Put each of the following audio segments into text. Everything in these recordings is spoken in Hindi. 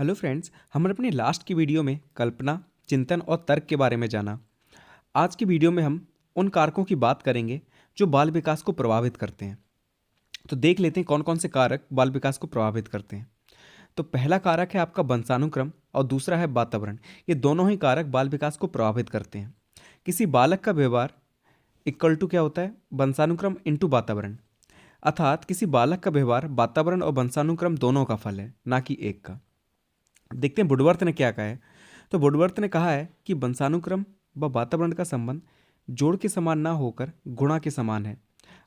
हेलो फ्रेंड्स, हमने अपनी लास्ट की वीडियो में कल्पना, चिंतन और तर्क के बारे में जाना। आज की वीडियो में हम उन कारकों की बात करेंगे जो बाल विकास को प्रभावित करते हैं। तो देख लेते हैं कौन कौन से कारक बाल विकास को प्रभावित करते हैं। तो पहला कारक है आपका वंशानुक्रम और दूसरा है वातावरण। ये दोनों ही कारक बाल विकास को प्रभावित करते हैं। किसी बालक का व्यवहार इक्वल टू क्या होता है, वंशानुक्रम इंटू वातावरण। अर्थात किसी बालक का व्यवहार वातावरण और वंशानुक्रम दोनों का फल है, ना कि एक का। देखते हैं वुडवर्थ ने क्या कहा है। तो वुडवर्थ ने कहा है कि वंशानुक्रम व वातावरण का संबंध जोड़ के समान ना होकर गुणा के समान है।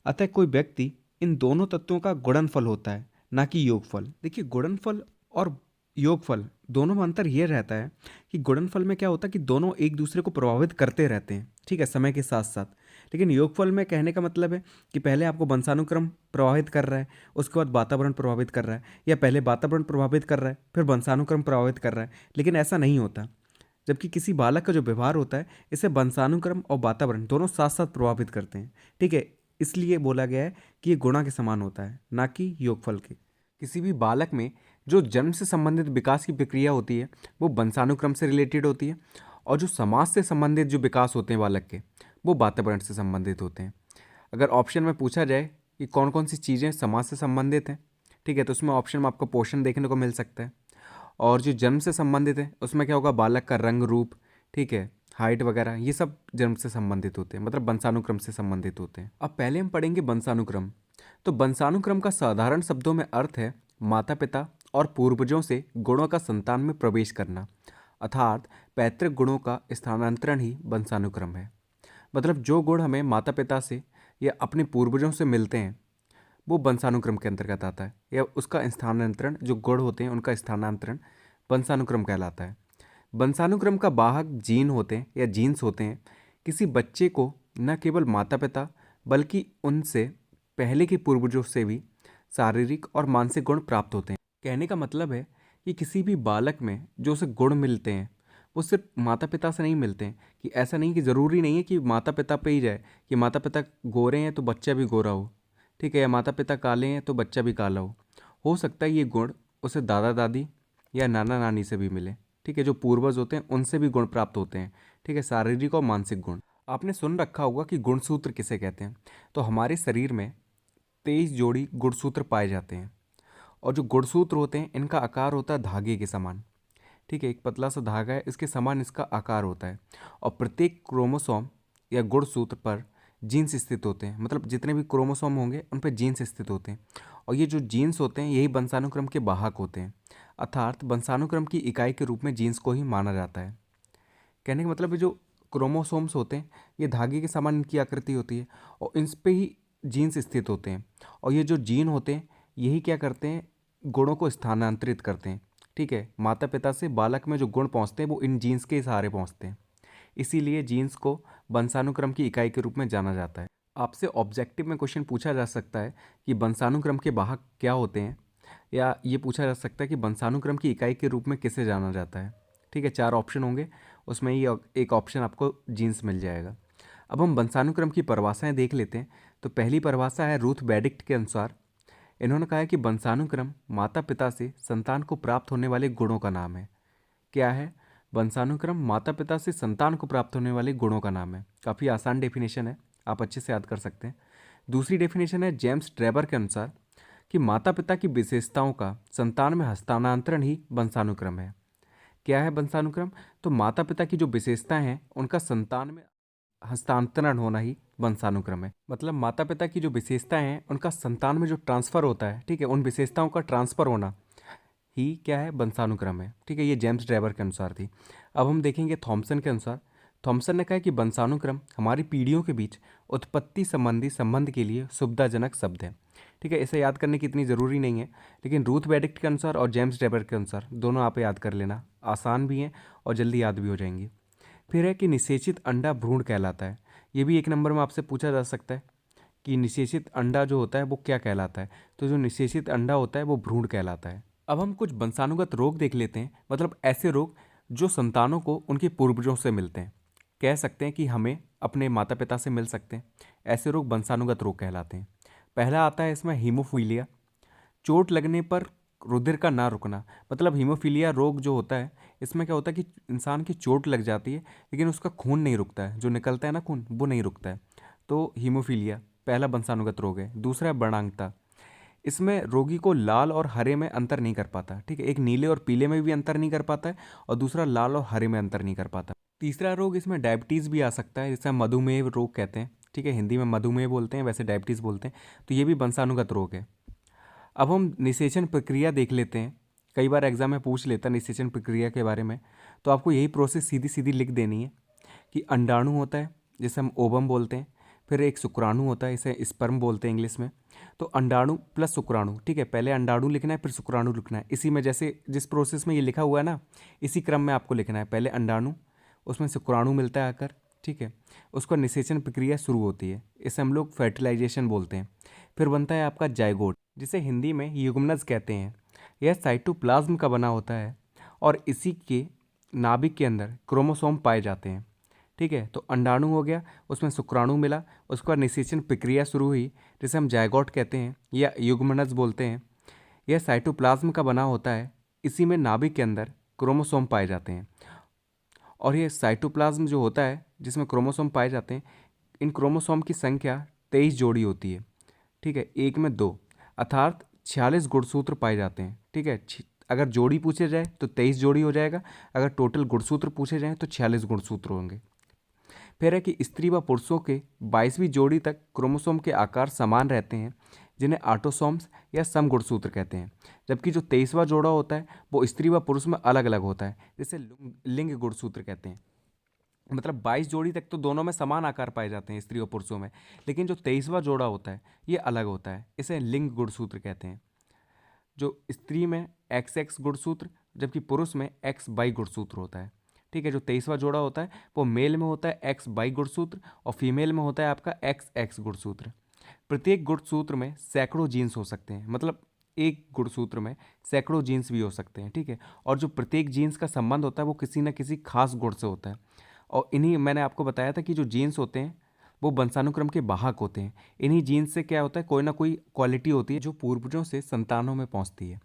अतः कोई व्यक्ति इन दोनों तत्वों का गुणनफल होता है, ना कि योगफल। देखिए, गुणनफल और योगफल दोनों में अंतर यह रहता है कि गुणनफल में क्या होता है कि दोनों एक दूसरे को प्रभावित करते रहते हैं, ठीक है, समय के साथ साथ। लेकिन योगफल में कहने का मतलब है कि पहले आपको वंशानुक्रम प्रभावित कर रहा है, उसके बाद वातावरण प्रभावित कर रहा है, या पहले वातावरण प्रभावित कर रहा है फिर वंशानुक्रम प्रभावित कर रहा है। लेकिन ऐसा नहीं होता। जबकि किसी बालक का जो व्यवहार होता है, इसे वंशानुक्रम और वातावरण दोनों साथ साथ प्रभावित करते हैं, ठीक है। इसलिए बोला गया है कि ये गुणा के समान होता है, ना कि योगफल के। किसी भी बालक में जो जन्म से संबंधित विकास की प्रक्रिया होती है वो वंशानुक्रम से रिलेटेड होती है, और जो समाज से संबंधित जो विकास होते हैं बालक के, वो वातावरण से संबंधित होते हैं। अगर ऑप्शन में पूछा जाए कि कौन कौन सी चीज़ें समाज से संबंधित हैं, ठीक है, तो उसमें ऑप्शन में आपको पोषण देखने को मिल सकता है। और जो जन्म से संबंधित है उसमें क्या होगा, बालक का रंग रूप, ठीक है, हाइट वगैरह, ये सब जन्म से संबंधित होते हैं, मतलब वंशानुक्रम से संबंधित होते हैं। अब पहले हम पढ़ेंगे वंशानुक्रम। तो वंशानुक्रम का साधारण शब्दों में अर्थ है माता पिता और पूर्वजों से गुणों का संतान में प्रवेश करना, अर्थात पैतृक गुणों का स्थानांतरण ही वंशानुक्रम है। मतलब जो गुण हमें माता पिता से या अपने पूर्वजों से मिलते हैं वो वंशानुक्रम के अंतर्गत आता है, या उसका स्थानांतरण, जो गुण होते हैं उनका स्थानांतरण वंशानुक्रम कहलाता है। वंशानुक्रम का वाहक जीन होते हैं या जीन्स होते हैं। किसी बच्चे को न केवल माता पिता बल्कि उनसे पहले के पूर्वजों से भी शारीरिक और मानसिक गुण प्राप्त होते हैं। कहने का मतलब है कि किसी भी बालक में जो उसे गुण मिलते हैं वो सिर्फ माता पिता से नहीं मिलते हैं। कि ऐसा नहीं कि ज़रूरी नहीं है कि माता पिता पे ही जाए, कि माता पिता गोरे हैं तो बच्चा भी गोरा हो, ठीक है, या माता पिता काले हैं तो बच्चा भी काला हो सकता है ये गुण उसे दादा दादी या नाना नानी से भी मिले, ठीक है, जो पूर्वज होते हैं उनसे भी गुण प्राप्त होते हैं, ठीक है, शारीरिक और मानसिक गुण। आपने सुन रखा होगा कि गुणसूत्र किसे कहते हैं। तो हमारे शरीर में 23 जोड़ी गुणसूत्र पाए जाते हैं, और जो गुणसूत्र होते हैं इनका आकार होता है धागे के समान, ठीक है, एक पतला सा धागा है, इसके समान इसका आकार होता है। और प्रत्येक क्रोमोसोम या गुणसूत्र पर जीन्स स्थित होते हैं, मतलब जितने भी क्रोमोसोम होंगे उन पर जीन्स स्थित होते हैं। और ये जो जीन्स होते हैं यही वंशानुक्रम के वाहक होते हैं, अर्थात वंशानुक्रम की इकाई के रूप में जीन्स को ही माना जाता है। कहने का मतलब है जो क्रोमोसोम्स होते हैं ये धागे के समान इनकी आकृति होती है, और इन पे ही जीन्स स्थित होते हैं। और ये जो जीन होते हैं यही क्या करते हैं, गुणों को स्थानांतरित करते हैं, ठीक है। माता पिता से बालक में जो गुण पहुंचते हैं वो इन जीन्स के सहारे पहुंचते हैं। इसीलिए जीन्स को वंशानुक्रम की इकाई के रूप में जाना जाता है। आपसे ऑब्जेक्टिव में क्वेश्चन पूछा जा सकता है कि वंशानुक्रम के वाहक क्या होते हैं, या ये पूछा जा सकता है कि वंशानुक्रम की इकाई के रूप में किसे जाना जाता है, ठीक है। 4 ऑप्शन होंगे, उसमें ही एक ऑप्शन आपको जीन्स मिल जाएगा। अब हम वंशानुक्रम की परिभाषाएं देख लेते हैं। तो पहली परिभाषा है रूथ बेडिक्ट के अनुसार। इन्होंने कहा है कि वंशानुक्रम माता पिता से संतान को प्राप्त होने वाले गुणों का नाम है। क्या है, वंशानुक्रम माता पिता से संतान को प्राप्त होने वाले गुणों का नाम है। काफ़ी आसान डेफिनेशन है, आप अच्छे से याद कर सकते हैं। दूसरी डेफिनेशन है जेम्स ट्रेबर के अनुसार कि माता पिता की विशेषताओं का संतान में हस्तांतरण ही वंशानुक्रम है। क्या है वंशानुक्रम, तो माता पिता की जो विशेषताएं हैं उनका संतान में हस्तांतरण होना ही वंशानुक्रम है। मतलब माता पिता की जो विशेषताएं हैं उनका संतान में जो ट्रांसफ़र होता है, ठीक है, उन विशेषताओं का ट्रांसफ़र होना ही क्या है, वंशानुक्रम है, ठीक है। ये जेम्स ड्राइवर के अनुसार थी। अब हम देखेंगे थॉमसन के अनुसार। थॉमसन ने कहा कि वंशानुक्रम हमारी पीढ़ियों के बीच उत्पत्ति संबंधी संबंध के लिए सुविधाजनक शब्द है, ठीक है। इसे याद करने की इतनी ज़रूरी नहीं है, लेकिन रूथ बेडिक्ट के अनुसार और जेम्स ड्राइवर के अनुसार दोनों आप याद कर लेना, आसान भी हैं और जल्दी याद भी हो जाएंगी। फिर है कि निषेचित अंडा भ्रूण कहलाता है। ये भी 1 नंबर में आपसे पूछा जा सकता है कि निषेचित अंडा जो होता है वो क्या कहलाता है। तो जो निषेचित अंडा होता है वो भ्रूण कहलाता है। अब हम कुछ वंशानुगत रोग देख लेते हैं, मतलब ऐसे रोग जो संतानों को उनके पूर्वजों से मिलते हैं। कह सकते हैं कि हमें अपने माता पिता से मिल सकते हैं। ऐसे रोग वंशानुगत रोग कहलाते हैं। पहला आता है इसमें हीमोफीलिया। चोट लगने पर रुधिर का ना रुकना, मतलब हीमोफीलिया रोग जो होता है इसमें क्या होता है कि इंसान की चोट लग जाती है लेकिन उसका खून नहीं रुकता है, जो निकलता है ना खून वो नहीं रुकता है। तो हीमोफीलिया पहला वंशानुगत रोग है। दूसरा है वर्णांगता, इसमें रोगी को लाल और हरे में अंतर नहीं कर पाता, ठीक है, एक नीले और पीले में भी अंतर नहीं कर पाता है और दूसरा लाल और हरे में अंतर नहीं कर पाता। तीसरा रोग इसमें डायबिटीज़ भी आ सकता है, जिसे हम मधुमेह रोग कहते हैं, ठीक है, हिंदी में मधुमेह बोलते हैं, वैसे डायबिटीज़ बोलते हैं। तो ये भी वंशानुगत रोग है। अब हम निषेचन प्रक्रिया देख लेते हैं, कई बार एग्जाम में पूछ लेता है निषेचन प्रक्रिया के बारे में। तो आपको यही प्रोसेस सीधी सीधी लिख देनी है कि अंडाणु होता है जिसे हम ओवम बोलते हैं, फिर एक शुक्राणु होता है, इसे स्पर्म बोलते हैं इंग्लिश में। तो अंडाणु प्लस शुक्राणु, ठीक है, पहले अंडाणु लिखना है फिर शुक्राणु लिखना है, इसी में जैसे जिस प्रोसेस में ये लिखा हुआ है ना इसी क्रम में आपको लिखना है। पहले अंडाणु, उसमें शुक्राणु मिलता है आकर, ठीक है, उसका निषेचन प्रक्रिया शुरू होती है, इसे हम लोग फर्टिलाइजेशन बोलते हैं। फिर बनता है आपका जायगोट, जिसे हिंदी में युग्मनज कहते हैं। यह साइटोप्लाज्म का बना होता है और इसी के नाभिक के अंदर क्रोमोसोम पाए जाते हैं, ठीक है। तो अंडाणु हो गया, उसमें शुक्राणु मिला, उसके बाद निषेचन प्रक्रिया शुरू हुई जिसे हम जायगोट कहते हैं या युग्मनज बोलते हैं। यह साइटोप्लाज्म का बना होता है, इसी में नाभिक के अंदर क्रोमोसोम पाए जाते हैं। और ये साइटोप्लाज्म जो होता है जिसमें क्रोमोसोम पाए जाते हैं, इन क्रोमोसोम की संख्या 23 जोड़ी होती है, ठीक है, एक में दो, अर्थात 46 गुणसूत्र पाए जाते हैं, ठीक है। अगर जोड़ी पूछे जाए तो 23 जोड़ी हो जाएगा, अगर टोटल गुणसूत्र पूछे जाएँ तो 46 गुणसूत्र होंगे। फिर है कि स्त्री व पुरुषों के 22वीं जोड़ी तक क्रोमोसोम के आकार समान रहते हैं, जिन्हें ऑटोसोम्स या समगुणसूत्र कहते हैं। जबकि जो 23वां जोड़ा होता है वो स्त्री व पुरुष में अलग अलग होता है, जिसे लिंग गुणसूत्र कहते हैं। मतलब 22 जोड़ी तक तो दोनों में समान आकार पाए जाते हैं स्त्री और पुरुषों में, लेकिन जो 23वां जोड़ा होता है ये अलग होता है, इसे लिंग गुणसूत्र कहते हैं। जो स्त्री में XX गुणसूत्र, जबकि पुरुष में XY गुणसूत्र होता है, ठीक है। जो 23वां जोड़ा होता है वो मेल में होता है XY गुणसूत्र और फीमेल में होता है आपका XX गुणसूत्र। प्रत्येक गुणसूत्र में सैकड़ों जीन्स हो सकते हैं, मतलब एक गुणसूत्र में सैकड़ों जीन्स भी हो सकते हैं, ठीक है। और जो प्रत्येक जीन्स का संबंध होता है वो किसी न किसी खास गुण से होता है। और इन्हीं मैंने आपको बताया था कि जो जीन्स होते हैं वो वंशानुक्रम के वाहक होते हैं। इन्हीं जीन्स से क्या होता है, कोई ना कोई क्वालिटी होती है जो पूर्वजों से संतानों में पहुंचती है।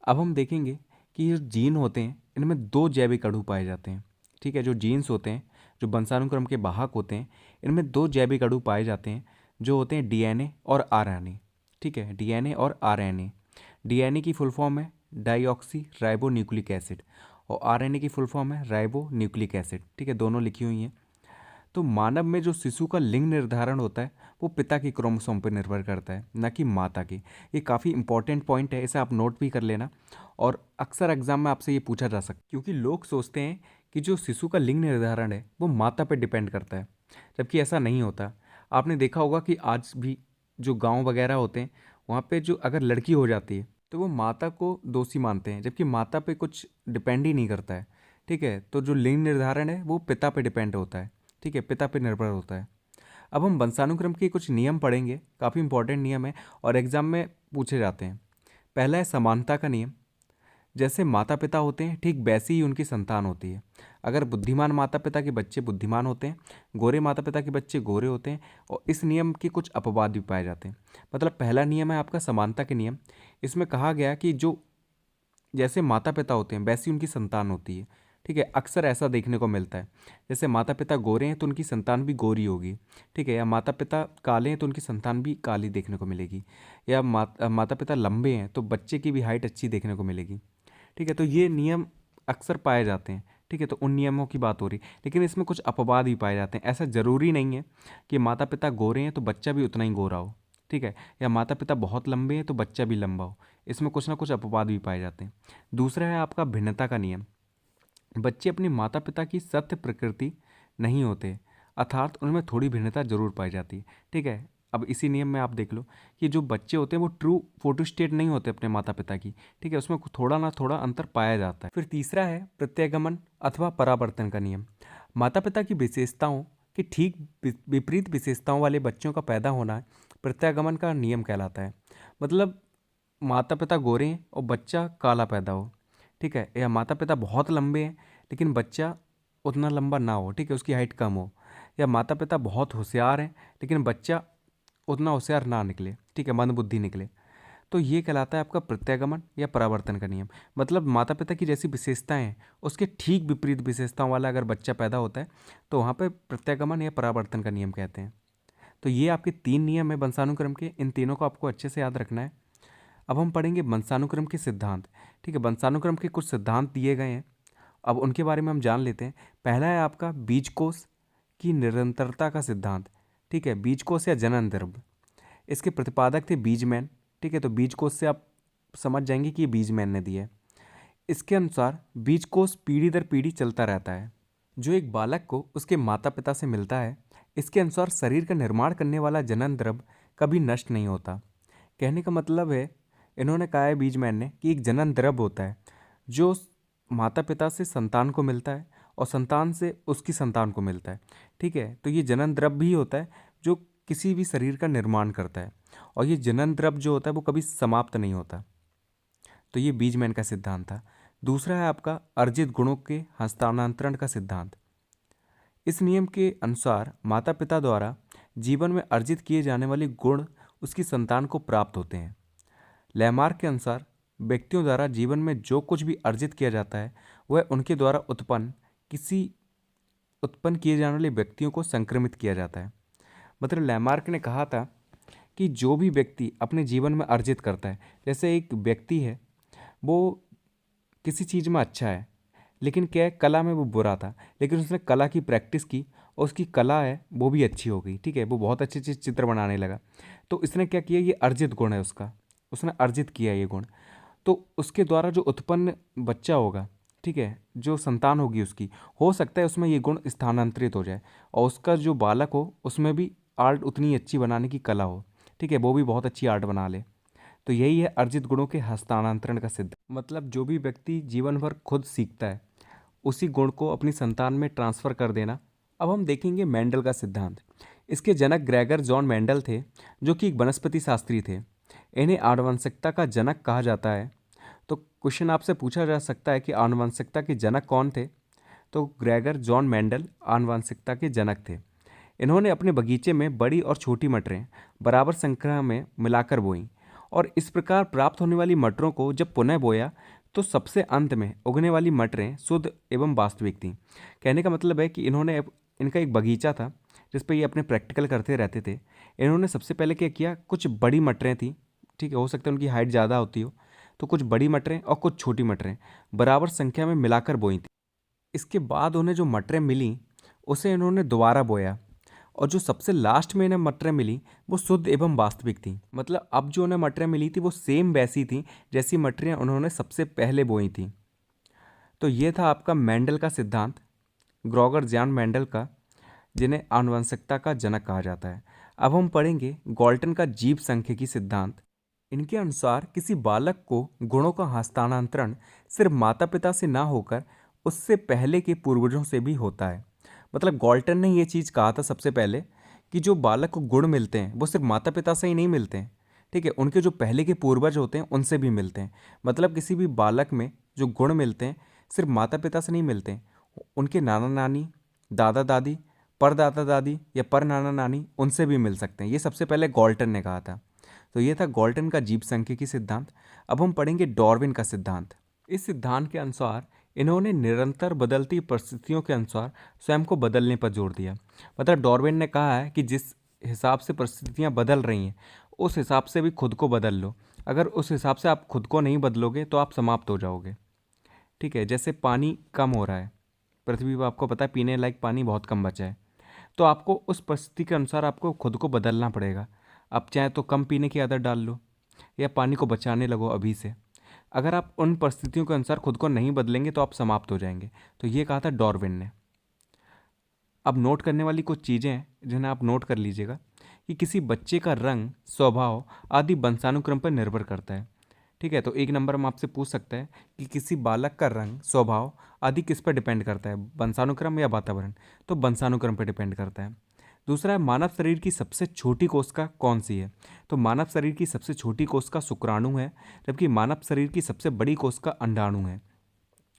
अब हम देखेंगे कि ये जीन होते हैं इनमें दो जैविक अणु पाए जाते हैं, ठीक है। जो जीन्स होते हैं जो वंशानुक्रम के वाहक होते हैं इनमें दो जैविक अणु पाए जाते हैं जो होते हैं DNA और RNA, ठीक है, DNA और RNA। DNA की फुल फॉर्म है डाईऑक्सी राइबो न्यूक्लिक एसिड और RNA की फुल फॉर्म है राइबो न्यूक्लिक एसिड, ठीक है, दोनों लिखी हुई हैं। तो मानव में जो शिशु का लिंग निर्धारण होता है वो पिता की क्रोमोसोम पर निर्भर करता है, न कि माता की। ये काफ़ी इंपॉर्टेंट पॉइंट है, इसे आप नोट भी कर लेना। और अक्सर एग्जाम में आपसे ये पूछा जा सकता है, क्योंकि लोग सोचते हैं कि जो शिशु का लिंग निर्धारण है वो माता पर डिपेंड करता है, जबकि ऐसा नहीं होता। आपने देखा होगा कि आज भी जो गाँव वगैरह होते हैं वहाँ पे जो अगर लड़की हो जाती है तो वो माता को दोषी मानते हैं, जबकि माता पे कुछ डिपेंड ही नहीं करता है, ठीक है। तो जो लिंग निर्धारण है वो पिता पे डिपेंड होता है, ठीक है, पिता पे निर्भर होता है। अब हम वंशानुक्रम के कुछ नियम पढ़ेंगे, काफ़ी इंपॉर्टेंट नियम है और एग्जाम में पूछे जाते हैं। पहला है समानता का नियम, जैसे माता पिता होते हैं ठीक वैसी ही उनकी संतान होती है। अगर बुद्धिमान माता पिता के बच्चे बुद्धिमान होते हैं, गोरे माता पिता के बच्चे गोरे होते हैं। और इस नियम के कुछ अपवाद भी पाए जाते हैं। मतलब पहला नियम है आपका समानता के नियम, इसमें कहा गया कि जो जैसे माता पिता होते हैं वैसी उनकी संतान होती है, ठीक है। अक्सर ऐसा देखने को मिलता है, जैसे माता पिता गोरे हैं तो उनकी संतान भी गोरी होगी, ठीक है, या माता पिता काले हैं तो उनकी संतान भी काली देखने को मिलेगी, या माता पिता लंबे हैं तो बच्चे की भी हाइट अच्छी देखने को मिलेगी, ठीक है। तो ये नियम अक्सर पाए जाते हैं, ठीक है। तो उन नियमों की बात हो रही, लेकिन इसमें कुछ अपवाद भी पाए जाते हैं। ऐसा ज़रूरी नहीं है कि माता पिता गोरे हैं तो बच्चा भी उतना ही गोरा हो, ठीक है, या माता पिता बहुत लंबे हैं तो बच्चा भी लंबा हो। इसमें कुछ ना कुछ अपवाद भी पाए जाते हैं। दूसरा है आपका भिन्नता का नियम, बच्चे अपने माता पिता की सत्य प्रकृति नहीं होते, अर्थात उनमें थोड़ी भिन्नता जरूर पाई जाती है, ठीक है। अब इसी नियम में आप देख लो कि जो बच्चे होते हैं वो ट्रू फोटोस्टेट नहीं होते अपने माता पिता की, ठीक है, उसमें थोड़ा ना थोड़ा अंतर पाया जाता है। फिर तीसरा है प्रत्यागमन अथवा परावर्तन का नियम, माता पिता की विशेषताओं के ठीक विपरीत विशेषताओं वाले बच्चों का पैदा होना प्रत्यागमन का नियम कहलाता है। मतलब माता पिता गोरे हैं और बच्चा काला पैदा हो, ठीक है, या माता पिता बहुत लंबे हैं लेकिन बच्चा उतना लंबा ना हो, ठीक है, उसकी हाइट कम हो, या माता पिता बहुत होशियार हैं लेकिन बच्चा उतना होशियार ना निकले, ठीक है, मंदबुद्धि निकले। तो ये कहलाता है आपका प्रत्यागमन या परावर्तन का नियम। मतलब माता पिता की जैसी विशेषताएं हैं उसके ठीक विपरीत विशेषताओं वाला अगर बच्चा पैदा होता है तो वहाँ पे प्रत्यागमन या परावर्तन का नियम कहते हैं। तो ये आपके 3 नियम है वंशानुक्रम के, इन तीनों को आपको अच्छे से याद रखना है। अब हम पढ़ेंगे वंशानुक्रम के सिद्धांत। ठीक है, वंशानुक्रम के कुछ सिद्धांत दिए गए हैं, अब उनके बारे में हम जान लेते हैं। पहला है आपका बीजकोष की निरंतरता का सिद्धांत। ठीक है, बीजकोष या जनन द्रव्य, इसके प्रतिपादक थे बीजमैन। ठीक है, तो बीजकोष से आप समझ जाएंगे कि ये बीजमैन ने दिया है। इसके अनुसार बीजकोष पीढ़ी दर पीढ़ी चलता रहता है। जो एक बालक को उसके माता पिता से मिलता है, इसके अनुसार शरीर का निर्माण करने वाला जनन द्रव्य कभी नष्ट नहीं होता। कहने का मतलब है, इन्होंने कहा है बीजमैन ने कि एक जनन द्रव्य होता है जो माता पिता से संतान को मिलता है और संतान से उसकी संतान को मिलता है। ठीक है, तो ये जनन द्रव्य भी होता है जो किसी भी शरीर का निर्माण करता है, और ये जनन द्रव्य जो होता है वो कभी समाप्त नहीं होता। तो ये बीजमैन का सिद्धांत था। दूसरा है आपका अर्जित गुणों के हस्तांतरण का सिद्धांत। इस नियम के अनुसार माता पिता द्वारा जीवन में अर्जित किए जाने वाले गुण उसकी संतान को प्राप्त होते हैं। लैमार्क के अनुसार व्यक्तियों द्वारा जीवन में जो कुछ भी अर्जित किया जाता है वह उनके द्वारा उत्पन्न किए जाने वाले व्यक्तियों को संक्रमित किया जाता है। मतलब लैमार्क ने कहा था कि जो भी व्यक्ति अपने जीवन में अर्जित करता है, जैसे एक व्यक्ति है वो किसी चीज़ में अच्छा है लेकिन क्या है, कला में वो बुरा था, लेकिन उसने कला की प्रैक्टिस की और उसकी कला है वो भी अच्छी हो गई। ठीक है, वो बहुत अच्छे अच्छे चित्र बनाने लगा। तो इसने क्या किया, ये अर्जित गुण है उसका, उसने अर्जित किया ये गुण। तो उसके द्वारा जो उत्पन्न बच्चा होगा, ठीक है, जो संतान होगी उसकी, हो सकता है उसमें ये गुण स्थानांतरित हो जाए और उसका जो बालक हो उसमें भी आर्ट उतनी अच्छी बनाने की कला हो। ठीक है, वो भी बहुत अच्छी आर्ट बना ले। तो यही है अर्जित गुणों के हस्तांतरण का सिद्ध। मतलब जो भी व्यक्ति जीवन भर खुद सीखता है उसी गुण को अपनी संतान में ट्रांसफ़र कर देना। अब हम देखेंगे मेंडल का सिद्धांत। इसके जनक ग्रेगर जॉन मेंडल थे, जो कि एक वनस्पति शास्त्री थे। इन्हें आनुवंशिकता का जनक कहा जाता है। तो क्वेश्चन आपसे पूछा जा सकता है कि आनुवंशिकता के जनक कौन थे? तो ग्रेगर जॉन मेंडल आनुवंशिकता के जनक थे। इन्होंने अपने बगीचे में बड़ी और छोटी मटरें बराबर संख्या में मिलाकर बोईं और इस प्रकार प्राप्त होने वाली मटरों को जब पुनः बोया तो सबसे अंत में उगने वाली मटरें शुद्ध एवं वास्तविक थीं। कहने का मतलब है कि इनका एक बगीचा था जिस पे ये अपने प्रैक्टिकल करते रहते थे। इन्होंने सबसे पहले क्या किया, कुछ बड़ी मटरें थी, ठीक है, हो सकता है उनकी हाइट ज़्यादा होती हो, तो कुछ बड़ी मटरें और कुछ छोटी मटरें बराबर संख्या में मिलाकर बोई थी। इसके बाद उन्हें जो मटरें मिली उसे इन्होंने दोबारा बोया और जो सबसे लास्ट में इन्हें मटरें मिली वो शुद्ध एवं वास्तविक थी। मतलब अब जो उन्हें मटरें मिली थी वो सेम वैसी थी जैसी मटरें उन्होंने सबसे पहले बोई थी। तो ये था आपका मेंडल का सिद्धांत, ग्रेगर जॉन मेंडल का, जिन्हें आनुवंशिकता का जनक कहा जाता है। अब हम पढ़ेंगे गॉल्टन का जीव सांख्यिकी सिद्धांत। इनके अनुसार किसी बालक को गुणों का हस्तांतरण सिर्फ माता पिता से ना होकर उससे पहले के पूर्वजों से भी होता है। मतलब गॉल्टन ने ये चीज़ कहा था सबसे पहले कि जो बालक को गुण मिलते हैं वो सिर्फ माता पिता से ही नहीं मिलते हैं, ठीक है, उनके जो पहले के पूर्वज होते हैं उनसे भी मिलते हैं। मतलब किसी भी बालक में जो गुण मिलते हैं सिर्फ माता पिता से नहीं मिलते हैं, उनके नाना नानी, दादा दादी, परदादा दादी या पर नाना नानी उनसे भी मिल सकते हैं। ये सबसे पहले गॉल्टन ने कहा था। तो ये था गॉल्टन का जीव सांख्यिकी सिद्धांत। अब हम पढ़ेंगे डार्विन का सिद्धांत। इस सिद्धांत के अनुसार इन्होंने निरंतर बदलती परिस्थितियों के अनुसार स्वयं को बदलने पर जोर दिया। मतलब डार्विन ने कहा है कि जिस हिसाब से परिस्थितियां बदल रही हैं उस हिसाब से भी खुद को बदल लो। अगर उस हिसाब से आप खुद को नहीं बदलोगे तो आप समाप्त हो जाओगे। ठीक है, जैसे पानी कम हो रहा है पृथ्वी पर, आपको पता है पीने लायक पानी बहुत कम बचा है, तो आपको उस परिस्थिति के अनुसार आपको खुद को बदलना पड़ेगा। आप चाहे तो कम पीने की आदत डाल लो या पानी को बचाने लगो अभी से। अगर आप उन परिस्थितियों के अनुसार खुद को नहीं बदलेंगे तो आप समाप्त हो जाएंगे। तो ये कहा था डार्विन ने। अब नोट करने वाली कुछ चीज़ें हैं जिन्हें आप नोट कर लीजिएगा कि किसी बच्चे का रंग, स्वभाव आदि वंशानुक्रम पर निर्भर करता है। ठीक है, तो एक नंबर में आपसे पूछ सकता है कि किसी बालक का रंग, स्वभाव आदि किस पर डिपेंड करता है, वंशानुक्रम या वातावरण? तो वंशानुक्रम पर डिपेंड करता है। दूसरा है मानव शरीर की सबसे छोटी कोशिका कौन सी है? तो मानव शरीर की सबसे छोटी कोशिका शुक्राणु है, जबकि मानव शरीर की सबसे बड़ी कोशिका अंडाणु है।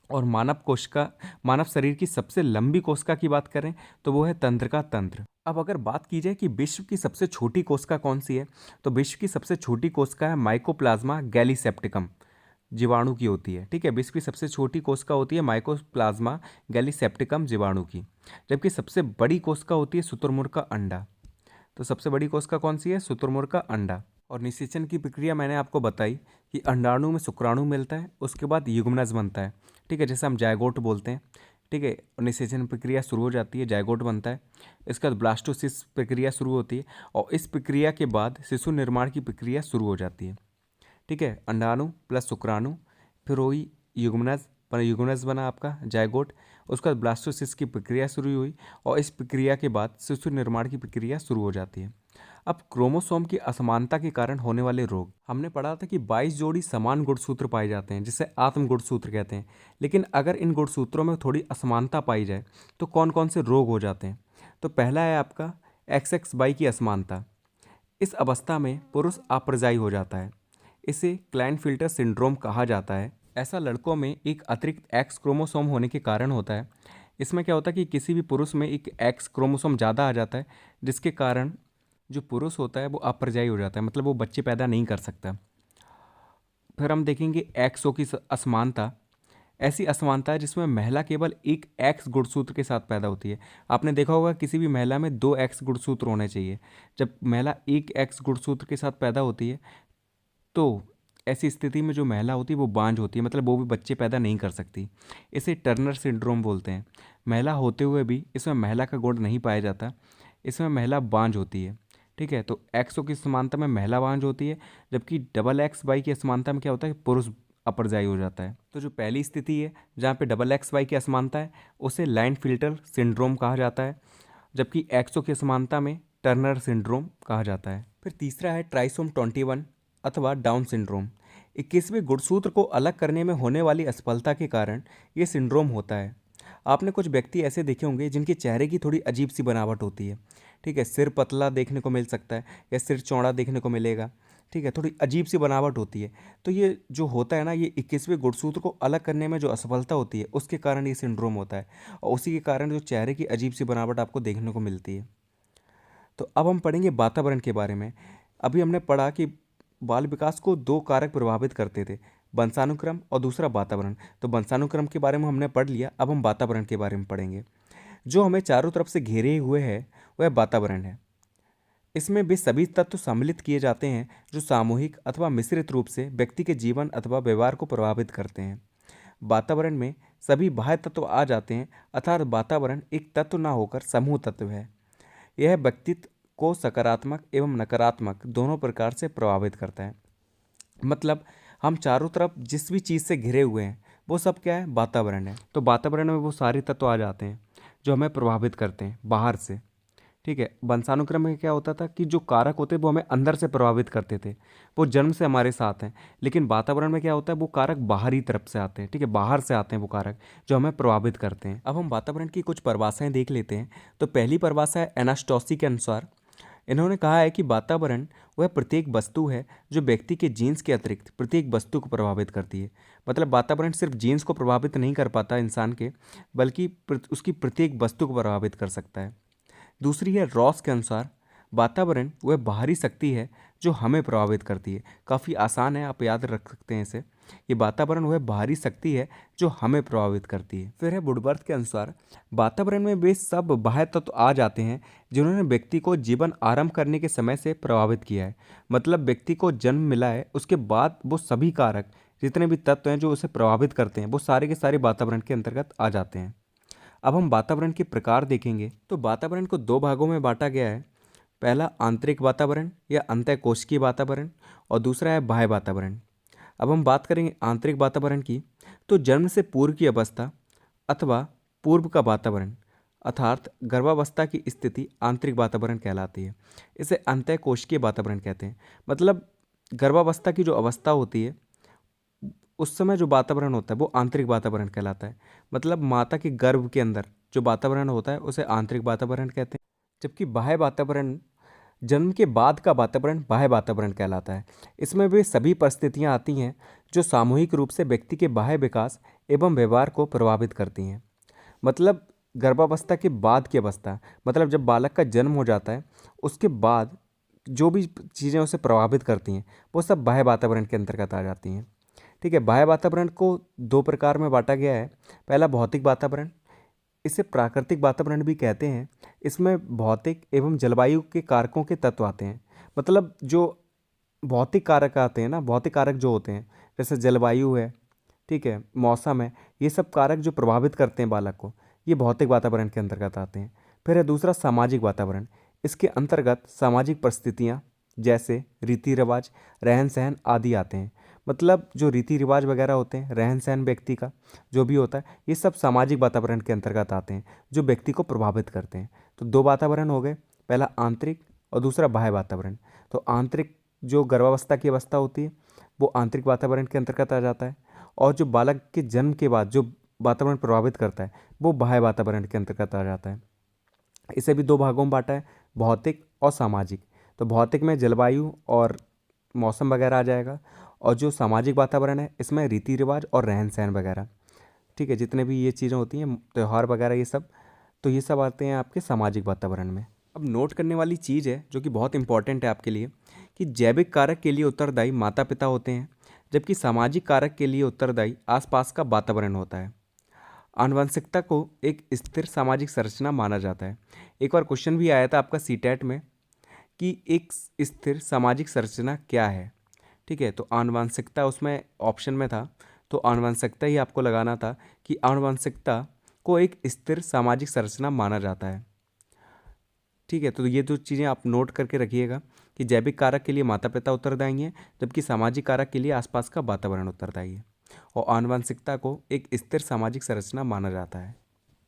और मानव शरीर की सबसे लंबी कोशिका की बात करें तो वो है तंत्रिका तंत्र। अब अगर बात की जाए कि विश्व की सबसे छोटी कोशिका कौन सी है, तो विश्व की सबसे छोटी कोशिका है माइकोप्लाज्मा गैलीसेप्टिकम, जीवाणु की होती है। ठीक है, विश्व की सबसे छोटी कोशिका होती है माइकोप्लाज्मा गैलीसेप्टिकम, जीवाणु की। जबकि सबसे बड़ी कोशिका होती है शुतुरमुर्ग का अंडा। तो सबसे बड़ी कोशिका कौन सी है? शुतुरमुर्ग का अंडा। और निषेचन की प्रक्रिया मैंने आपको बताई कि अंडाणु में शुक्राणु मिलता है, उसके बाद युग्मनज बनता है। ठीक है, जैसे हम जायगोट बोलते हैं। ठीक है, और निषेचन प्रक्रिया शुरू हो जाती है, जायगोट बनता है। इसके बाद ब्लास्टोसिस प्रक्रिया शुरू होती है, और इस प्रक्रिया के बाद शिशु निर्माण की प्रक्रिया शुरू हो जाती है। ठीक है, अंडाणु प्लस शुक्राणु, फिर वही युग्मनज युग्मनज बना आपका जायगोट। उसके बाद ब्लास्टोसिस की प्रक्रिया शुरू हुई, और इस प्रक्रिया के बाद शिशु निर्माण की प्रक्रिया शुरू हो जाती है। अब क्रोमोसोम की असमानता के कारण होने वाले रोग, हमने पढ़ा था कि 22 जोड़ी समान गुणसूत्र पाए जाते हैं, जिसे आत्म गुणसूत्र कहते हैं। लेकिन अगर इन गुणसूत्रों में थोड़ी असमानता पाई जाए तो कौन कौन से रोग हो जाते हैं? तो पहला है आपका XXY की असमानता। इस अवस्था में पुरुष अप्रजाई हो जाता है। इसे क्लाइनफिल्टर सिंड्रोम कहा जाता है। ऐसा लड़कों में एक अतिरिक्त एक्स क्रोमोसोम होने के कारण होता है। इसमें क्या होता है कि किसी भी पुरुष में एक एक्स क्रोमोसोम ज़्यादा आ जाता है, जिसके कारण जो पुरुष होता है वो अप्रजाई हो जाता है, मतलब वो बच्चे पैदा नहीं कर सकता। फिर हम देखेंगे एक्सओ की असमानता। ऐसी असमानता है जिसमें महिला केवल एक एक्स गुणसूत्र के साथ पैदा होती है। आपने देखा होगा किसी भी महिला में 2 एक्स गुणसूत्र होने चाहिए। जब महिला एक एक्स गुणसूत्र के साथ पैदा होती है तो ऐसी स्थिति में जो महिला होती है वो बांझ होती है, मतलब वो भी बच्चे पैदा नहीं कर सकती। इसे टर्नर सिंड्रोम बोलते हैं। महिला होते हुए भी इसमें महिला का गुण नहीं पाया जाता, इसमें महिला बांझ होती है। ठीक है, तो एक्सओ की समानता में महिला बांझ होती है, जबकि XX Y की असमानता में क्या होता है कि पुरुष अपरजाई हो जाता है। तो जो पहली स्थिति है जहाँ पे XX Y की असमानता है उसे लाइन फिल्टर सिंड्रोम कहा जाता है, जबकि एक्सओ की असमानता में टर्नर सिंड्रोम कहा जाता है। फिर तीसरा है ट्राइसोम 21 अथवा डाउन सिंड्रोम। 21वें गुणसूत्र को अलग करने में होने वाली असफलता के कारण ये सिंड्रोम होता है। आपने कुछ व्यक्ति ऐसे देखे होंगे जिनके चेहरे की थोड़ी अजीब सी बनावट होती है। ठीक है, सिर पतला देखने को मिल सकता है या सिर चौड़ा देखने को मिलेगा। ठीक है, थोड़ी अजीब सी बनावट होती है। तो ये जो होता है ना, ये 21वें गुणसूत्र को अलग करने में जो असफलता होती है उसके कारण ये सिंड्रोम होता है, और उसी के कारण जो चेहरे की अजीब सी बनावट आपको देखने को मिलती है। तो अब हम पढ़ेंगे वातावरण के बारे में। अभी हमने पढ़ा कि बाल विकास को 2 कारक प्रभावित करते थे, वंशानुक्रम और दूसरा वातावरण। तो वंशानुक्रम के बारे में हमने पढ़ लिया, अब हम वातावरण के बारे में पढ़ेंगे। जो हमें चारों तरफ से घेरे हुए है वह वातावरण है। इसमें वे सभी तत्व सम्मिलित किए जाते हैं जो सामूहिक अथवा मिश्रित रूप से व्यक्ति के जीवन अथवा व्यवहार को प्रभावित करते हैं। वातावरण में सभी बाह्य तत्व आ जाते हैं, अर्थात वातावरण एक तत्व ना होकर समूह तत्व है। यह व्यक्तित्व को सकारात्मक एवं नकारात्मक दोनों प्रकार से प्रभावित करता है। मतलब हम चारों तरफ जिस भी चीज़ से घिरे हुए हैं वो सब क्या है? वातावरण है। तो वातावरण में वो सारे तत्व आ जाते हैं जो हमें प्रभावित करते हैं बाहर से। ठीक है, वंशानुक्रम में क्या होता था कि जो कारक होते वो हमें अंदर से प्रभावित करते थे, वो जन्म से हमारे साथ हैं। लेकिन वातावरण में क्या होता है, वो कारक बाहरी तरफ से आते हैं। ठीक है, बाहर से आते हैं वो कारक जो हमें प्रभावित करते हैं। अब हम वातावरण की कुछ परिभाषाएं देख लेते हैं। तो पहली परिभाषा है एनास्टॉसी के अनुसार। इन्होंने कहा है कि वातावरण वह प्रत्येक वस्तु है जो व्यक्ति के जीन्स के अतिरिक्त प्रत्येक वस्तु को प्रभावित करती है। मतलब वातावरण सिर्फ जीन्स को प्रभावित नहीं कर पाता इंसान के, बल्कि उसकी प्रत्येक वस्तु को प्रभावित कर सकता है। दूसरी है रॉस के अनुसार, वातावरण वह बाहरी शक्ति है जो हमें प्रभावित करती है। काफ़ी आसान है, आप याद रख सकते हैं इसे। ये वातावरण वह बाहरी शक्ति है जो हमें प्रभावित करती है। फिर है वुडवर्थ के अनुसार, वातावरण में वे सब बाह्य तत्व आ जाते हैं जिन्होंने व्यक्ति को जीवन आरंभ करने के समय से प्रभावित किया है। मतलब व्यक्ति को जन्म मिला है उसके बाद वो सभी कारक जितने भी तत्व हैं जो उसे प्रभावित करते हैं वो सारे के सारे वातावरण के अंतर्गत आ जाते हैं। अब हम वातावरण के प्रकार देखेंगे। तो वातावरण को 2 भागों में बांटा गया है। पहला आंतरिक वातावरण या अंतःकोशिकीय वातावरण, और दूसरा है बाह्य वातावरण। अब हम बात करेंगे आंतरिक वातावरण की। तो जन्म से पूर्व की अवस्था अथवा पूर्व का वातावरण अर्थात गर्भावस्था की स्थिति आंतरिक वातावरण कहलाती है। इसे अंतःकोशिकीय वातावरण कहते हैं। मतलब गर्भावस्था की जो अवस्था होती है उस समय जो वातावरण होता है वो आंतरिक वातावरण कहलाता है। मतलब माता के गर्भ के अंदर जो वातावरण होता है उसे आंतरिक वातावरण कहते हैं। जबकि बाह्य वातावरण, जन्म के बाद का वातावरण बाह्य वातावरण कहलाता है। इसमें वे सभी परिस्थितियां आती हैं जो सामूहिक रूप से व्यक्ति के बाह्य विकास एवं व्यवहार को प्रभावित करती हैं। मतलब गर्भावस्था के बाद की अवस्था, मतलब जब बालक का जन्म हो जाता है उसके बाद जो भी चीज़ें उसे प्रभावित करती हैं वो सब बाह्य वातावरण के अंतर्गत आ जाती हैं। ठीक है, बाह्य वातावरण को दो प्रकार में बांटा गया है। पहला भौतिक वातावरण, इसे प्राकृतिक वातावरण भी कहते हैं। इसमें भौतिक एवं जलवायु के कारकों के तत्व आते हैं। मतलब जो भौतिक कारक आते हैं ना, भौतिक कारक जो होते हैं जैसे जलवायु है, ठीक है, मौसम है, ये सब कारक जो प्रभावित करते हैं बालक को, ये भौतिक वातावरण के अंतर्गत आते हैं। फिर है दूसरा सामाजिक वातावरण। इसके अंतर्गत सामाजिक परिस्थितियाँ जैसे रीति रिवाज, रहन सहन आदि आते हैं। मतलब जो रीति रिवाज वगैरह होते हैं, रहन सहन व्यक्ति का जो भी होता है, ये सब सामाजिक वातावरण के अंतर्गत आते हैं जो व्यक्ति को प्रभावित करते हैं। तो दो वातावरण हो गए, पहला आंतरिक और दूसरा बाह्य वातावरण। तो आंतरिक जो गर्भावस्था की अवस्था होती है वो आंतरिक वातावरण के अंतर्गत आ जाता है, और जो बालक के जन्म के बाद जो वातावरण प्रभावित करता है वो बाह्य वातावरण के अंतर्गत आ जाता है। इसे भी दो भागों में बांटा है, भौतिक और सामाजिक। तो भौतिक में जलवायु और मौसम वगैरह आ जाएगा, और जो सामाजिक वातावरण है इसमें रीति रिवाज और रहन सहन वगैरह, ठीक है, जितने भी ये चीज़ें होती हैं, त्यौहार वगैरह ये सब, तो ये सब आते हैं आपके सामाजिक वातावरण में। अब नोट करने वाली चीज़ है जो कि बहुत इंपॉर्टेंट है आपके लिए, कि जैविक कारक के लिए उत्तरदायी माता पिता होते हैं, जबकि सामाजिक कारक के लिए उत्तरदायी आसपास का वातावरण होता है। आनुवंशिकता को एक स्थिर सामाजिक संरचना माना जाता है। एक बार क्वेश्चन भी आया था आपका सीटेट में कि एक स्थिर सामाजिक संरचना क्या है। ठीक है, तो आनुवंशिकता उसमें ऑप्शन में था, तो आनुवंशिकता ही आपको लगाना था कि आनुवंशिकता को एक स्थिर सामाजिक संरचना माना जाता है। ठीक है, तो ये दो चीज़ें आप नोट करके रखिएगा कि जैविक कारक के लिए माता पिता उत्तरदायी हैं, जबकि सामाजिक कारक के लिए आसपास का वातावरण उत्तरदायी है, और आनुवंशिकता को एक स्थिर सामाजिक संरचना माना जाता है।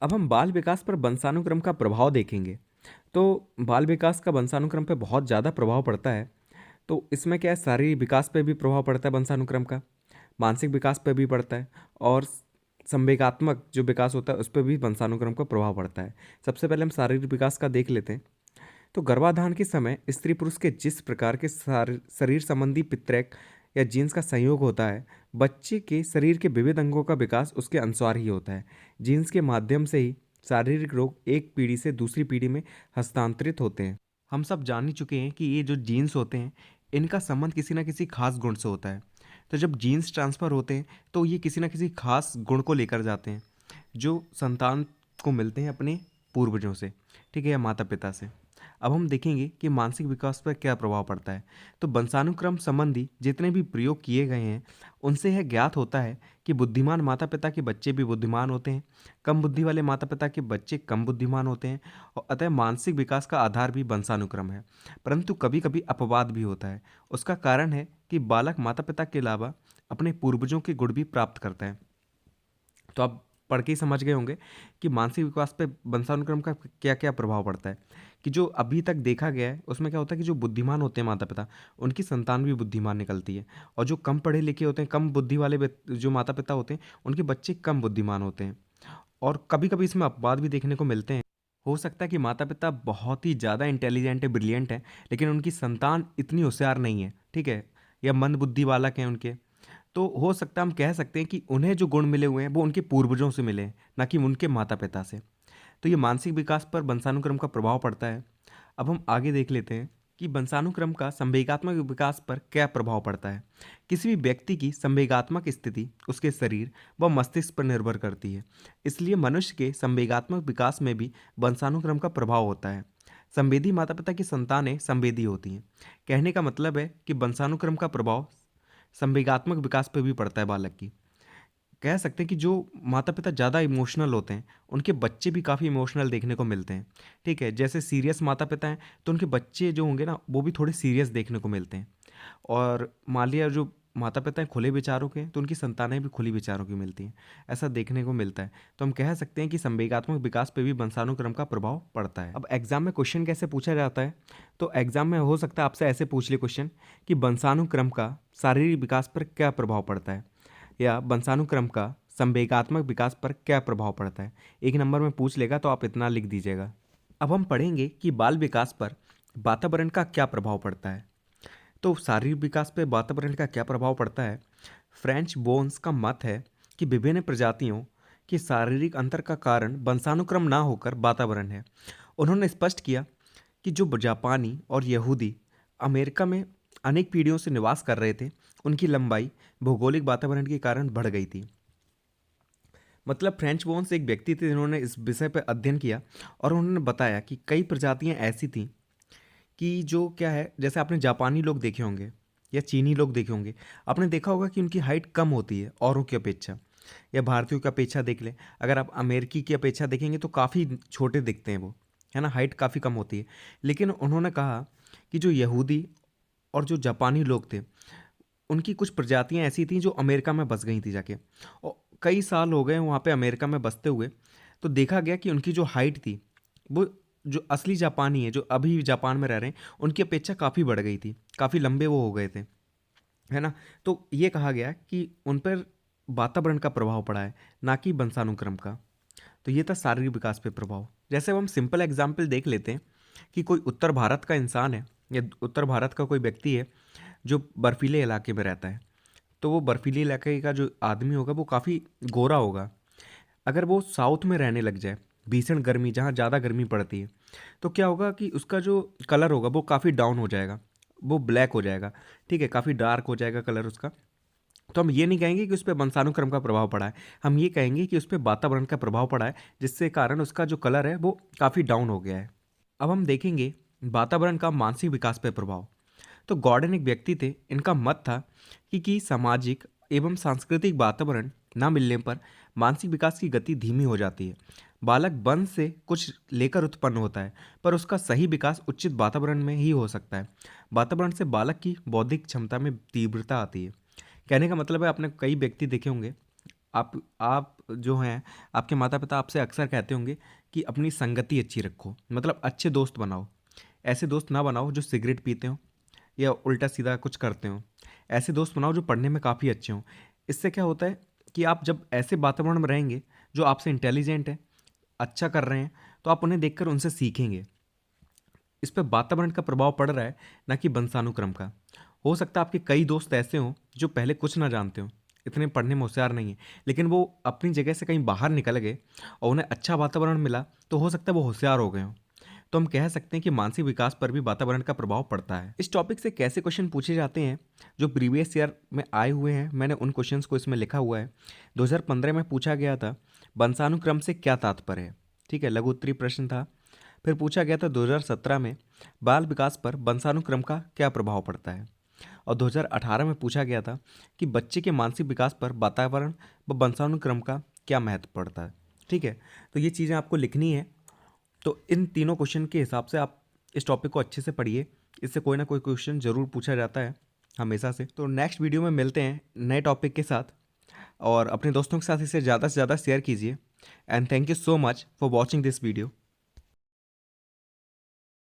अब हम बाल विकास पर वंशानुक्रम का प्रभाव देखेंगे। तो बाल विकास का वंशानुक्रम पे बहुत ज़्यादा प्रभाव पड़ता है। तो इसमें क्या है, शारीरिक विकास पे भी प्रभाव पड़ता है वंशानुक्रम का, मानसिक विकास पे भी पड़ता है, और संवेगात्मक जो विकास होता है उस पर भी वंशानुक्रम का प्रभाव पड़ता है। सबसे पहले हम शारीरिक विकास का देख लेते हैं। तो गर्भाधान के समय स्त्री पुरुष के जिस प्रकार के शरीर संबंधी पितरक या जीन्स का संयोग होता है, बच्चे के शरीर के विविध अंगों का विकास उसके अनुसार ही होता है। जीन्स के माध्यम से ही शारीरिक रोग एक पीढ़ी से दूसरी पीढ़ी में हस्तांतरित होते हैं। हम सब जान ही चुके हैं कि ये जो जीन्स होते हैं इनका संबंध किसी न किसी खास गुण से होता है। तो जब जीन्स ट्रांसफ़र होते हैं तो ये किसी न किसी खास गुण को लेकर जाते हैं जो संतान को मिलते हैं अपने पूर्वजों से, ठीक है, या माता पिता से। अब हम देखेंगे कि मानसिक विकास पर क्या प्रभाव पड़ता है। तो वंशानुक्रम संबंधी जितने भी प्रयोग किए गए हैं उनसे यह ज्ञात होता है कि बुद्धिमान माता पिता के बच्चे भी बुद्धिमान होते हैं, कम बुद्धि वाले माता पिता के बच्चे कम बुद्धिमान होते हैं, और अतः मानसिक विकास का आधार भी वंशानुक्रम है। परंतु कभी कभी अपवाद भी होता है। उसका कारण है कि बालक माता पिता के अलावा अपने पूर्वजों के गुण भी प्राप्त करता है। तो आप पढ़ के ही समझ गए होंगे कि मानसिक विकास पे वंशानुक्रम का क्या क्या प्रभाव पड़ता है। कि जो अभी तक देखा गया है उसमें क्या होता है कि जो बुद्धिमान होते हैं माता पिता, उनकी संतान भी बुद्धिमान निकलती है, और जो कम पढ़े लिखे होते हैं, कम बुद्धि वाले जो माता पिता होते हैं, उनके बच्चे कम बुद्धिमान होते हैं। और कभी कभी इसमें अपवाद भी देखने को मिलते हैं। हो सकता है कि माता पिता बहुत ही ज़्यादा इंटेलिजेंट है, ब्रिलियंट है, लेकिन उनकी संतान इतनी होशियार नहीं है, ठीक है, या मंद बुद्धि बालक हैं उनके। तो हो सकता है हम कह सकते हैं कि उन्हें जो गुण मिले हुए हैं वो उनके पूर्वजों से मिले हैं, ना कि उनके माता पिता से। तो ये मानसिक विकास पर वंशानुक्रम का प्रभाव पड़ता है। अब हम आगे देख लेते हैं कि वंशानुक्रम का संवेगात्मक विकास पर क्या प्रभाव पड़ता है। किसी भी व्यक्ति की संवेगात्मक स्थिति उसके शरीर व मस्तिष्क पर निर्भर करती है, इसलिए मनुष्य के संवेगात्मक विकास में भी वंशानुक्रम का प्रभाव होता है। संवेदी माता पिता की संतानें संवेदी होती हैं। कहने का मतलब है कि वंशानुक्रम का प्रभाव संवेगात्मक विकास पर भी पड़ता है बालक की। कह सकते हैं कि जो माता पिता ज़्यादा इमोशनल होते हैं उनके बच्चे भी काफ़ी इमोशनल देखने को मिलते हैं, ठीक है। जैसे सीरियस माता पिता हैं तो उनके बच्चे जो होंगे ना वो भी थोड़े सीरियस देखने को मिलते हैं। और मान लिया जो माता पिता हैं खुले विचारों के तो उनकी संतानें भी खुली विचारों की मिलती हैं, ऐसा देखने को मिलता है। तो हम कह सकते हैं कि संवेगात्मक विकास पे भी वंशानुक्रम का प्रभाव पड़ता है। अब एग्जाम में क्वेश्चन कैसे पूछा जाता है, तो एग्जाम में हो सकता है आपसे ऐसे पूछ ले क्वेश्चन कि वंशानुक्रम का शारीरिक विकास पर क्या प्रभाव पड़ता है, या वंशानुक्रम का संवेगात्मक विकास पर क्या प्रभाव पड़ता है। एक नंबर में पूछ लेगा तो आप इतना लिख दीजिएगा। अब हम पढ़ेंगे कि बाल विकास पर वातावरण का क्या प्रभाव पड़ता है। तो शारीरिक विकास पर वातावरण का क्या प्रभाव पड़ता है। फ्रेंच बोन्स का मत है कि विभिन्न प्रजातियों के शारीरिक अंतर का कारण वंशानुक्रम ना होकर वातावरण है। उन्होंने स्पष्ट किया कि जो जापानी और यहूदी अमेरिका में अनेक पीढ़ियों से निवास कर रहे थे, उनकी लंबाई भौगोलिक वातावरण के कारण बढ़ गई थी। मतलब फ्रेंच वोन्स एक व्यक्ति थे जिन्होंने इस विषय पर अध्ययन किया और उन्होंने बताया कि कई प्रजातियां ऐसी थीं कि जो क्या है, जैसे आपने जापानी लोग देखे होंगे या चीनी लोग देखे होंगे, आपने देखा होगा कि उनकी हाइट कम होती है औरों की अपेक्षा, या भारतीयों की अपेक्षा देख लें, अगर आप अमेरिकी की अपेक्षा देखेंगे तो काफ़ी छोटे दिखते हैं वो, है ना, हाइट काफ़ी कम होती है। लेकिन उन्होंने कहा कि जो यहूदी और जो जापानी लोग थे, उनकी कुछ प्रजातियां ऐसी थीं जो अमेरिका में बस गई थी जाके, और कई साल हो गए वहाँ पे अमेरिका में बसते हुए, तो देखा गया कि उनकी जो हाइट थी वो जो असली जापानी है जो अभी जापान में रह रहे हैं उनकी अपेक्षा काफ़ी बढ़ गई थी, काफ़ी लंबे वो हो गए थे, है ना। तो ये कहा गया कि उन पर वातावरण का प्रभाव पड़ा है, ना कि वंशानुक्रम का। तो ये था शारीरिक विकास पे प्रभाव। जैसे अब हम सिंपल एग्जाम्पल देख लेते हैं कि कोई उत्तर भारत का इंसान है या उत्तर भारत का कोई व्यक्ति है जो बर्फीले इलाके में रहता है, तो वो बर्फीले इलाके का जो आदमी होगा वो काफ़ी गोरा होगा। अगर वो साउथ में रहने लग जाए, भीषण गर्मी जहाँ ज़्यादा गर्मी पड़ती है, तो क्या होगा कि उसका जो कलर होगा वो काफ़ी डाउन हो जाएगा, वो ब्लैक हो जाएगा, ठीक है, काफ़ी डार्क हो जाएगा कलर उसका। तो हम ये नहीं कहेंगे कि उस पर वंशानुक्रम का प्रभाव पड़ा है, हम ये कहेंगे कि उस पर वातावरण का प्रभाव पड़ा है, जिससे कारण उसका जो कलर है वो काफ़ी डाउन हो गया है। अब हम देखेंगे वातावरण का मानसिक विकास पर प्रभाव। तो गॉर्डन एक व्यक्ति थे, इनका मत था कि सामाजिक एवं सांस्कृतिक वातावरण न मिलने पर मानसिक विकास की गति धीमी हो जाती है। बालक वंश से कुछ लेकर उत्पन्न होता है, पर उसका सही विकास उचित वातावरण में ही हो सकता है। वातावरण से बालक की बौद्धिक क्षमता में तीव्रता आती है। कहने का मतलब है, आपने कई व्यक्ति देखे होंगे, आप जो हैं, आपके माता पिता आपसे अक्सर कहते होंगे कि अपनी संगति अच्छी रखो, मतलब अच्छे दोस्त बनाओ। ऐसे दोस्त ना बनाओ जो सिगरेट पीते हो या उल्टा सीधा कुछ करते हो। ऐसे दोस्त बनाओ जो पढ़ने में काफ़ी अच्छे हों। इससे क्या होता है कि आप जब ऐसे वातावरण में रहेंगे जो आपसे इंटेलिजेंट है, अच्छा कर रहे हैं, तो आप उन्हें देखकर उनसे सीखेंगे। इस पर वातावरण का प्रभाव पड़ रहा है, ना कि वंशानुक्रम का। हो सकता है आपके कई दोस्त ऐसे हों जो पहले कुछ ना जानते हों, इतने पढ़ने में होशियार नहीं है, लेकिन वो अपनी जगह से कहीं बाहर निकल गए और उन्हें अच्छा वातावरण मिला, तो हो सकता है वो होशियार हो गए हों। तो हम कह सकते हैं कि मानसिक विकास पर भी वातावरण का प्रभाव पड़ता है। इस टॉपिक से कैसे क्वेश्चन पूछे जाते हैं जो प्रीवियस ईयर में आए हुए हैं, मैंने उन क्वेश्चंस को इसमें लिखा हुआ है। 2015 में पूछा गया था वंशानुक्रम से क्या तात्पर्य है, ठीक है, लघु उत्तरीय प्रश्न था। फिर पूछा गया था 2017 में बाल विकास पर वंशानुक्रम का क्या प्रभाव पड़ता है, और 2018 में पूछा गया था कि बच्चे के मानसिक विकास पर वातावरण व वंशानुक्रम का क्या महत्व पड़ता है। ठीक है, तो ये चीज़ें आपको लिखनी है। तो इन तीनों क्वेश्चन के हिसाब से आप इस टॉपिक को अच्छे से पढ़िए, इससे कोई ना कोई क्वेश्चन ज़रूर पूछा जाता है हमेशा से। तो नेक्स्ट वीडियो में मिलते हैं नए टॉपिक के साथ, और अपने दोस्तों के साथ इसे ज़्यादा से ज़्यादा शेयर कीजिए। And thank you so much for watching this video.